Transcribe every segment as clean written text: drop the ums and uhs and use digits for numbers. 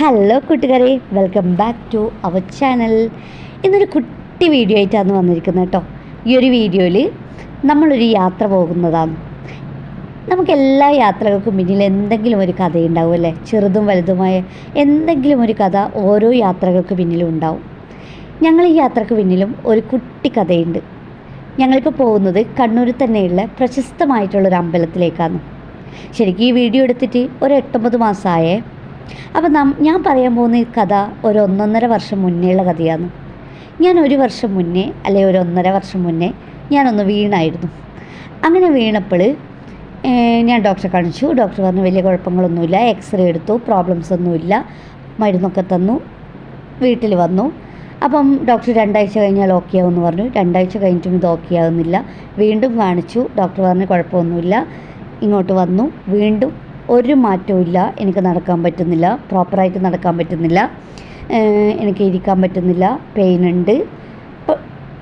Hello കൂട്ടുകാരെ, welcome back to our channel. ഇന്നൊരു കുട്ടി വീഡിയോ ആയിട്ടാണ് വന്നിരിക്കുന്നത് കേട്ടോ. ഈ ഒരു വീഡിയോയിൽ നമ്മളൊരു യാത്ര പോകുന്നതാണ്. നമുക്കെല്ലാ യാത്രകൾക്കും പിന്നിൽ എന്തെങ്കിലും ഒരു കഥയുണ്ടാവും അല്ലേ? ചെറുതും വലുതുമായ എന്തെങ്കിലും ഒരു കഥ ഓരോ യാത്രകൾക്ക് പിന്നിലും ഉണ്ടാവും. ഞങ്ങൾ ഈ യാത്രക്ക് പിന്നിലും ഒരു കുട്ടി കഥയുണ്ട്. ഞങ്ങളിപ്പോൾ പോകുന്നത് കണ്ണൂരിൽ തന്നെയുള്ള പ്രശസ്തമായിട്ടുള്ളൊരു അമ്പലത്തിലേക്കാണ്. ശരിക്കും ഈ വീഡിയോ എടുത്തിട്ട് ഒരു 8-9 മാസമായേ. അപ്പം ഞാൻ പറയാൻ പോകുന്ന ഈ കഥ ഒരു 1.5 വർഷം മുന്നേയുള്ള കഥയാണ്. ഞാൻ 1 വർഷം മുന്നേ അല്ലെങ്കിൽ ഒരു 1.5 വർഷം മുന്നേ ഞാനൊന്ന് വീണായിരുന്നു. അങ്ങനെ വീണപ്പോൾ ഞാൻ ഡോക്ടറെ കാണിച്ചു. ഡോക്ടർ പറഞ്ഞു വലിയ കുഴപ്പങ്ങളൊന്നുമില്ല, എക്സ്റേ എടുത്തു, പ്രോബ്ലംസ് ഒന്നുമില്ല, മരുന്നൊക്കെ തന്നു, വീട്ടിൽ വന്നു. അപ്പം ഡോക്ടർ 2 ആഴ്ച കഴിഞ്ഞാൽ ഓക്കെ ആവുമെന്ന് പറഞ്ഞു. 2 ആഴ്ച കഴിഞ്ഞിട്ടും ഇത് ഓക്കെ ആവുന്നില്ല. വീണ്ടും കാണിച്ചു. ഡോക്ടർ പറഞ്ഞു കുഴപ്പമൊന്നുമില്ല. ഇങ്ങോട്ട് വന്നു, വീണ്ടും ഒരു മാറ്റവും ഇല്ല. എനിക്ക് നടക്കാൻ പറ്റുന്നില്ല, പ്രോപ്പറായിട്ട് നടക്കാൻ പറ്റുന്നില്ല, എനിക്ക് ഇരിക്കാൻ പറ്റുന്നില്ല, പെയിൻ ഉണ്ട്.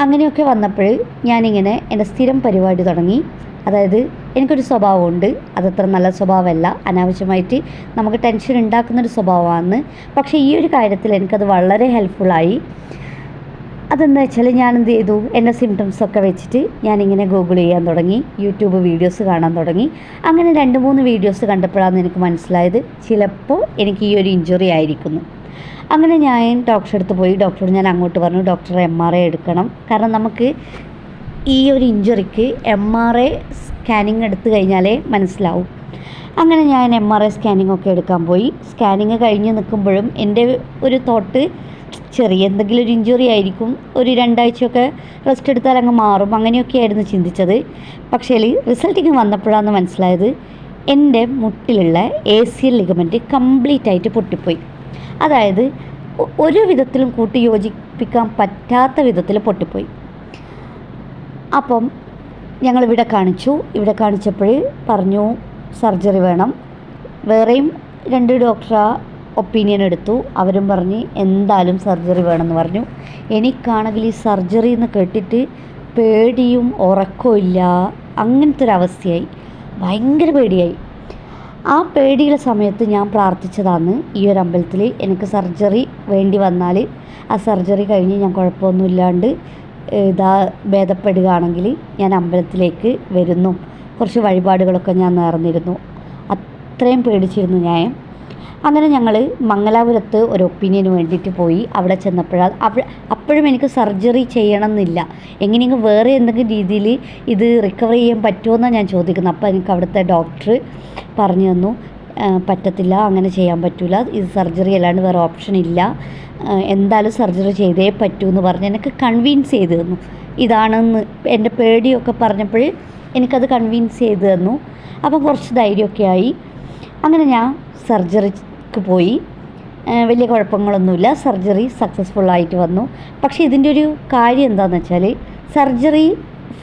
അങ്ങനെയൊക്കെ വന്നപ്പോൾ ഞാനിങ്ങനെ എൻ്റെ സ്ഥിരം പരിപാടി തുടങ്ങി. അതായത് എനിക്കൊരു സ്വഭാവമുണ്ട്, അതത്ര നല്ല സ്വഭാവമല്ല, അനാവശ്യമായിട്ട് നമുക്ക് ടെൻഷൻ ഉണ്ടാക്കുന്നൊരു സ്വഭാവമാണ്. പക്ഷേ ഈ ഒരു കാര്യത്തിൽ എനിക്കത് വളരെ ഹെൽപ്ഫുള്ളായി. അതെന്താ വെച്ചാൽ ഞാൻ എന്ത് ചെയ്തു, എൻ്റെ സിംറ്റംസൊക്കെ വെച്ചിട്ട് ഞാനിങ്ങനെ ഗൂഗിൾ ചെയ്യാൻ തുടങ്ങി, യൂട്യൂബ് വീഡിയോസ് കാണാൻ തുടങ്ങി. അങ്ങനെ 2-3 വീഡിയോസ് കണ്ടപ്പോഴാണ് എനിക്ക് മനസ്സിലായത് ചിലപ്പോൾ എനിക്ക് ഈ ഒരു ഇഞ്ചുറി ആയിരിക്കുന്നു. അങ്ങനെ ഞാൻ ഡോക്ടറെ അടുത്ത് പോയി. ഡോക്ടറോട് ഞാൻ അങ്ങോട്ട് പറഞ്ഞു, ഡോക്ടർ MRI എടുക്കണം, കാരണം നമുക്ക് ഈ ഒരു ഇഞ്ചുറിക്ക് MRI സ്കാനിങ് എടുത്തു കഴിഞ്ഞാലേ മനസ്സിലാവും. അങ്ങനെ ഞാൻ MRI സ്കാനിങ് ഒക്കെ എടുക്കാൻ പോയി. സ്കാനിങ് കഴിഞ്ഞ് നിൽക്കുമ്പോഴും എൻ്റെ ഒരു തോട്ട് ചെറിയ എന്തെങ്കിലും ഒരു ഇഞ്ചുറി ആയിരിക്കും, ഒരു 2 ആഴ്ചയൊക്കെ റെസ്റ്റ് എടുത്താൽ അങ്ങ് മാറും, അങ്ങനെയൊക്കെയായിരുന്നു ചിന്തിച്ചത്. പക്ഷേ റിസൾട്ടിങ് വന്നപ്പോഴാണ് മനസ്സിലായത് എൻ്റെ മുട്ടിലുള്ള ACL ലിഗമെൻറ്റ് കംപ്ലീറ്റ് ആയിട്ട് പൊട്ടിപ്പോയി. അതായത് ഒരു വിധത്തിലും കൂട്ടി യോജിപ്പിക്കാൻ പറ്റാത്ത വിധത്തിൽ പൊട്ടിപ്പോയി. അപ്പം ഞങ്ങളിവിടെ കാണിച്ചു. ഇവിടെ കാണിച്ചപ്പോൾ പറഞ്ഞു സർജറി വേണം. വേറെയും 2 ഡോക്ടറെ ഒപ്പീനിയൻ എടുത്തു. അവരും പറഞ്ഞ് എന്തായാലും സർജറി വേണമെന്ന് പറഞ്ഞു. എനിക്കാണെങ്കിൽ ഈ സർജറി എന്ന് കേട്ടിട്ട് പേടിയും ഉറക്കവും ഇല്ല, അങ്ങനത്തെ ഒരു അവസ്ഥയായി. ഭയങ്കര പേടിയായി. ആ പേടിയുടെ സമയത്ത് ഞാൻ പ്രാർത്ഥിച്ചതാണ് ഈ ഒരു അമ്പലത്തിൽ എനിക്ക് സർജറി വേണ്ടി വന്നാൽ ആ സർജറി കഴിഞ്ഞ് ഞാൻ കുഴപ്പമൊന്നുമില്ലാണ്ട് ഭേദപ്പെടുകയാണെങ്കിൽ ഞാൻ അമ്പലത്തിലേക്ക് വരുന്നു. കുറച്ച് വഴിപാടുകളൊക്കെ ഞാൻ നേർന്നിരുന്നു. അത്രയും പേടിച്ചിരുന്നു ഞാൻ. അങ്ങനെ ഞങ്ങൾ മംഗലാപുരത്ത് ഒരു ഒപ്പീനിയന് വേണ്ടിയിട്ട് പോയി. അവിടെ ചെന്നപ്പോഴാണ് അപ്പോഴും എനിക്ക് സർജറി ചെയ്യണം എന്നില്ല, എങ്ങനെയെങ്കിലും വേറെ എന്തെങ്കിലും രീതിയിൽ ഇത് റിക്കവർ ചെയ്യാൻ പറ്റുമോയെന്നാണ് ഞാൻ ചോദിക്കുന്നത്. അപ്പോൾ എനിക്ക് അവിടുത്തെ ഡോക്ടർ പറഞ്ഞു തന്നു, പറ്റത്തില്ല, അങ്ങനെ ചെയ്യാൻ പറ്റില്ല, ഇത് സർജറി അല്ലാണ്ട് വേറെ ഓപ്ഷൻ ഇല്ല, എന്തായാലും സർജറി ചെയ്തേ പറ്റൂ എന്ന് പറഞ്ഞ് എനിക്ക് കൺവിൻസ് ചെയ്ത് തന്നു. ഇതാണെന്ന് എൻ്റെ പേടിയൊക്കെ പറഞ്ഞപ്പോൾ എനിക്കത് കൺവിൻസ് ചെയ്ത് തന്നു. അപ്പം കുറച്ച് ധൈര്യമൊക്കെ ആയി. അങ്ങനെ ഞാൻ സർജറിക്ക് പോയി. വലിയ കുഴപ്പങ്ങളൊന്നുമില്ല, സർജറി സക്സസ്ഫുള്ളായിട്ട് വന്നു. പക്ഷേ ഇതിൻ്റെ ഒരു കാര്യം എന്താണെന്ന് വെച്ചാൽ സർജറി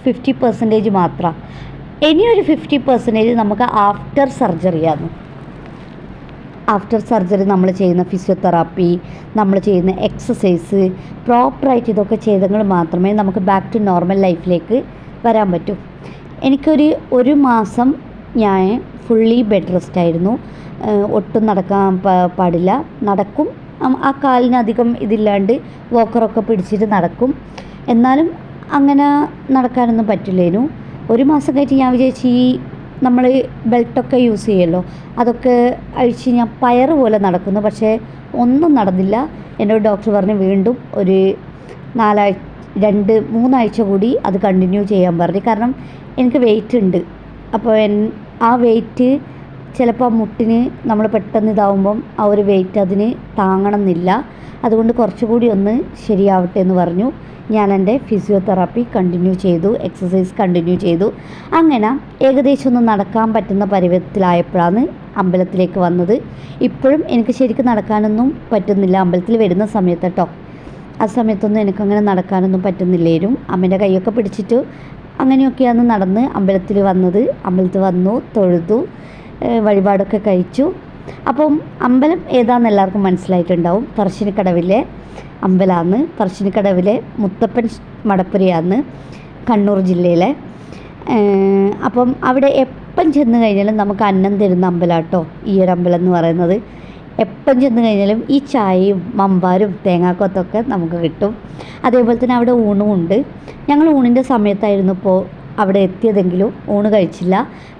50% മാത്രമാണ്. ഇനിയൊരു 50% നമുക്ക് ആഫ്റ്റർ സർജറിയാണ്. ആഫ്റ്റർ സർജറി നമ്മൾ ചെയ്യുന്ന ഫിസിയോതെറാപ്പി, നമ്മൾ ചെയ്യുന്ന എക്സസൈസ്, പ്രോപ്പറായിട്ട് ഇതൊക്കെ ചെയ്തെങ്കിൽ മാത്രമേ നമുക്ക് ബാക്ക് ടു നോർമൽ ലൈഫിലേക്ക് വരാൻ പറ്റൂ. എനിക്കൊരു 1 മാസം ഞാൻ ഫുള്ളി ബെഡ് റെസ്റ്റ് ആയിരുന്നു. ഒട്ടും നടക്കാൻ പാടില്ല. നടക്കും, ആ കാലിനധികം ഇതില്ലാണ്ട് വോക്കറൊക്കെ പിടിച്ചിട്ട് നടക്കും, എന്നാലും അങ്ങനെ നടക്കാനൊന്നും പറ്റില്ലേനു. 1 മാസം കഴിഞ്ഞിട്ട് ഞാൻ വിചാരിച്ചു ഈ നമ്മൾ ബെൽറ്റൊക്കെ യൂസ് ചെയ്യുമല്ലോ, അതൊക്കെ അഴിച്ച് ഞാൻ പയറ് പോലെ നടക്കുന്നു. പക്ഷേ ഒന്നും നടന്നില്ല. എന്നോട് ഡോക്ടർ പറഞ്ഞു വീണ്ടും ഒരു 2-3 ആഴ്ച കൂടി അത് കണ്ടിന്യൂ ചെയ്യാൻ പറഞ്ഞു. കാരണം എനിക്ക് വെയിറ്റ് ഉണ്ട്. അപ്പോൾ ആ വെയിറ്റ് ചിലപ്പോൾ മുട്ടിന് നമ്മൾ പെട്ടെന്ന് ഇതാവുമ്പം ആ ഒരു വെയിറ്റ് അതിന് താങ്ങണമെന്നില്ല. അതുകൊണ്ട് കുറച്ചുകൂടി ഒന്ന് ശരിയാവട്ടെ എന്ന് പറഞ്ഞു. ഞാൻ എൻ്റെ ഫിസിയോതെറാപ്പി കണ്ടിന്യൂ ചെയ്തു, എക്സസൈസ് കണ്ടിന്യൂ ചെയ്തു. അങ്ങനെ ഏകദേശം ഒന്ന് നടക്കാൻ പറ്റുന്ന പരുവത്തിലായപ്പോഴാണ് അമ്പലത്തിലേക്ക് വന്നത്. ഇപ്പോഴും എനിക്ക് ശരിക്കും നടക്കാനൊന്നും പറ്റുന്നില്ല. അമ്പലത്തിൽ വരുന്ന സമയത്ത് കേട്ടോ, ആ സമയത്തൊന്നും എനിക്കങ്ങനെ നടക്കാനൊന്നും പറ്റുന്നില്ലേരും. അമ്മേൻ്റെ കൈയൊക്കെ പിടിച്ചിട്ട് അങ്ങനെയൊക്കെയാണ് നടന്ന് അമ്പലത്തിൽ വന്നത്. അമ്പലത്തിൽ വന്നു, തൊഴുതു, വഴിപാടൊക്കെ കഴിച്ചു. അപ്പം അമ്പലം ഏതാണെന്ന് എല്ലാവർക്കും മനസ്സിലായിട്ടുണ്ടാവും. പറശ്ശിനിക്കടവിലെ അമ്പലമാണ്. പറശ്ശിനിക്കടവിലെ മുത്തപ്പൻ മടപ്പുരയാണ്, കണ്ണൂർ ജില്ലയിലെ. അപ്പം അവിടെ എപ്പം ചെന്ന് കഴിഞ്ഞാലും നമുക്ക് അന്നം തരുന്ന അമ്പലം കേട്ടോ ഈ ഒരു അമ്പലം എന്ന് പറയുന്നത്. എപ്പം ചെന്ന് കഴിഞ്ഞാലും ഈ ചായയും മമ്പാരും തേങ്ങാക്കൊത്തൊക്കെ നമുക്ക് കിട്ടും. അതേപോലെ തന്നെ അവിടെ ഊണും ഉണ്ട്. ഞങ്ങൾ ഊണിൻ്റെ സമയത്തായിരുന്നു ഇപ്പോൾ അവിടെ എത്തിയതെങ്കിലും ഊണ് കഴിച്ചില്ല.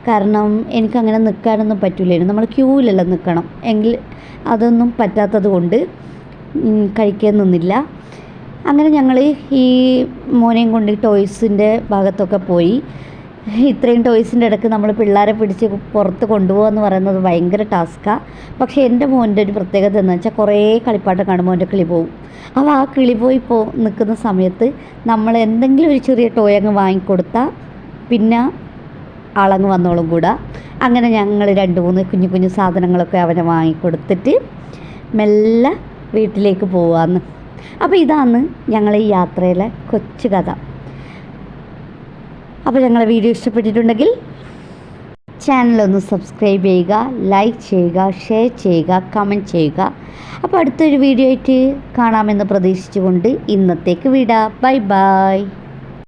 കാരണം എനിക്കങ്ങനെ നിൽക്കാനൊന്നും പറ്റില്ലായിരുന്നു. നമ്മൾ ക്യൂവിലെല്ലാം നിൽക്കണം. എങ്കിൽ അതൊന്നും പറ്റാത്തത് കൊണ്ട് കഴിക്കാൻ നിന്നില്ല. അങ്ങനെ ഞങ്ങൾ ഈ മോനെയും കൊണ്ട് ടോയ്സിൻ്റെ ഭാഗത്തൊക്കെ പോയി. ഇത്രയും ടോയ്സിൻ്റെ ഇടയ്ക്ക് നമ്മൾ പിള്ളേരെ പിടിച്ച് പുറത്ത് കൊണ്ടുപോകുക എന്ന് പറയുന്നത് ഭയങ്കര ടാസ്ക്കാണ്. പക്ഷേ എൻ്റെ മോൻ്റെ ഒരു പ്രത്യേകത എന്ന് വെച്ചാൽ കുറേ കളിപ്പാട്ടം കാണുമ്പോൾ എൻ്റെ കിളി പോവും. അപ്പോൾ ആ കിളി പോയി നിൽക്കുന്ന സമയത്ത് നമ്മൾ എന്തെങ്കിലും ഒരു ചെറിയ ടോയ് അങ്ങ് വാങ്ങിക്കൊടുത്താൽ പിന്നെ ആളങ്ങ് വന്നോളും കൂടെ. അങ്ങനെ ഞങ്ങൾ 2-3 കുഞ്ഞു കുഞ്ഞു സാധനങ്ങളൊക്കെ അവനെ വാങ്ങിക്കൊടുത്തിട്ട് മെല്ലെ വീട്ടിലേക്ക് പോവാന്ന്. അപ്പോൾ ഇതാണ് ഞങ്ങളെ ഈ യാത്രയിലെ കൊച്ചു കഥ. അപ്പോൾ ഞങ്ങളെ വീഡിയോ ഇഷ്ടപ്പെട്ടിട്ടുണ്ടെങ്കിൽ ചാനലൊന്ന് സബ്സ്ക്രൈബ് ചെയ്യുക, ലൈക്ക് ചെയ്യുക, ഷെയർ ചെയ്യുക, കമൻറ്റ് ചെയ്യുക. അപ്പോൾ അടുത്തൊരു വീഡിയോ ആയിട്ട് കാണാമെന്ന് പ്രതീക്ഷിച്ചുകൊണ്ട് ഇന്നത്തേക്ക് വിടാം. Bye bye.